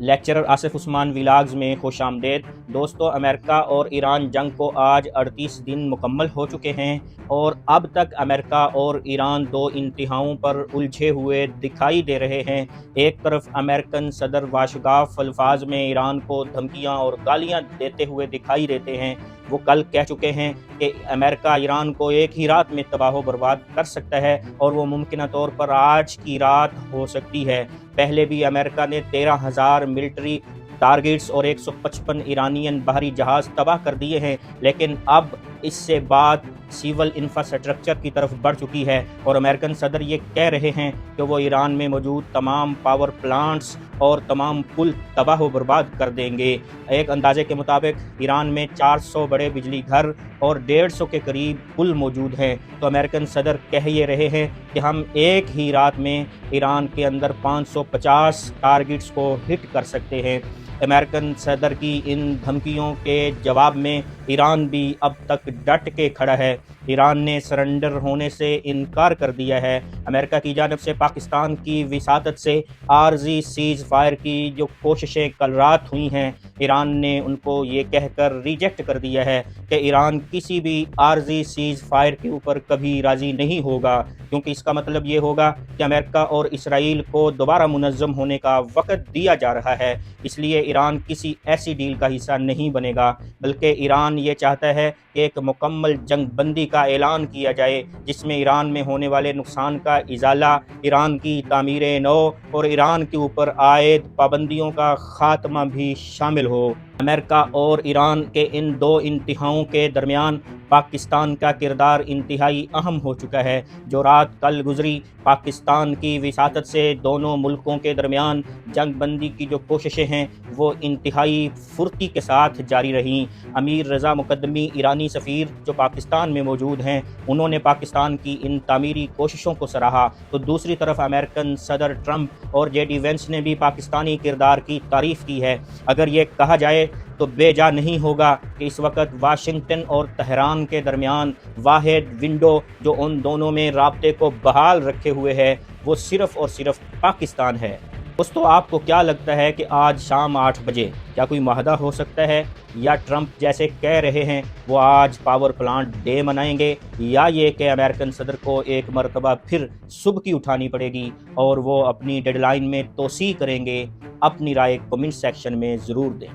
Lecturer Asif عثمان vlogs میں خوش آمدید دوستو۔ امریکہ اور ایران جنگ کو آج 38 دن مکمل ہو چکے ہیں اور اب تک امریکہ اور ایران دو انتہاؤں پر الجھے ہوئے دکھائی دے رہے ہیں۔ ایک طرف امریکن صدر واشگاف الفاظ میں ایران کو دھمکیاں اور گالیاں دیتے ہوئے دکھائی دیتے ہیں۔ وہ کل کہہ چکے ہیں کہ امریکہ ایران کو ایک ہی رات میں تباہ و برباد کر سکتا ہے اور وہ ممکنہ طور پر آج کی رات ہو سکتی ہے۔ پہلے بھی امریکہ نے 13,000 ملٹری ٹارگٹس اور 155 ایرانین بحری جہاز تباہ کر دیے ہیں، لیکن اب اس سے بات سیول انفراسٹرکچر کی طرف بڑھ چکی ہے اور امریکن صدر یہ کہہ رہے ہیں کہ وہ ایران میں موجود تمام پاور پلانٹس اور تمام پل تباہ و برباد کر دیں گے۔ ایک اندازے کے مطابق ایران میں 400 بڑے بجلی گھر اور 150 کے قریب پل موجود ہیں۔ تو امریکن صدر کہہ یہ رہے ہیں کہ ہم ایک ہی رات میں ایران کے اندر 550 ٹارگٹس کو ہٹ کر سکتے ہیں۔ امریکن صدر کی ان دھمکیوں کے جواب میں ایران بھی اب تک ڈٹ کے کھڑا ہے۔ ایران نے سرنڈر ہونے سے انکار کر دیا ہے۔ امریکہ کی جانب سے پاکستان کی وساطت سے عارضی سیز فائر کی جو کوششیں کل رات ہوئی ہیں، ایران نے ان کو یہ کہہ کر ریجیکٹ کر دیا ہے کہ ایران کسی بھی عارضی سیز فائر کے اوپر کبھی راضی نہیں ہوگا، کیونکہ اس کا مطلب یہ ہوگا کہ امریکہ اور اسرائیل کو دوبارہ منظم ہونے کا وقت دیا جا رہا ہے۔ اس لیے ایران کسی ایسی ڈیل کا حصہ نہیں بنے گا، بلکہ ایران یہ چاہتا ہے کہ ایک مکمل جنگ بندی کا اعلان کیا جائے، جس میں ایران میں ہونے والے نقصان کا ازالہ، ایران کی تعمیر نو اور ایران کے اوپر عائد پابندیوں کا خاتمہ بھی شامل ہو۔ امریکہ اور ایران کے ان دو انتہاؤں کے درمیان پاکستان کا کردار انتہائی اہم ہو چکا ہے۔ جو رات کل گزری، پاکستان کی وساطت سے دونوں ملکوں کے درمیان جنگ بندی کی جو کوششیں ہیں وہ انتہائی پھرتی کے ساتھ جاری رہیں۔ امیر رضا مقدمی ایرانی سفیر جو پاکستان میں موجود ہیں، انہوں نے پاکستان کی ان تعمیری کوششوں کو سراہا، تو دوسری طرف امریکن صدر ٹرمپ اور جے ڈی وینس نے بھی پاکستانی کردار کی تعریف کی ہے۔ اگر یہ کہا جائے تو بے جا نہیں ہوگا کہ اس وقت واشنگٹن اور تہران کے درمیان واحد ونڈو جو ان دونوں میں رابطے کو بحال رکھے ہوئے ہے وہ صرف اور صرف پاکستان ہے۔ دوستو، آپ کو کیا لگتا ہے کہ آج شام 8 بجے کیا کوئی معاہدہ ہو سکتا ہے، یا ٹرمپ جیسے کہہ رہے ہیں وہ آج پاور پلانٹ ڈے منائیں گے، یا یہ کہ امریکن صدر کو ایک مرتبہ پھر صبح کی اٹھانی پڑے گی اور وہ اپنی ڈیڈ لائن میں توسیع کریں گے؟ اپنی رائے کمنٹ سیکشن میں ضرور دیں۔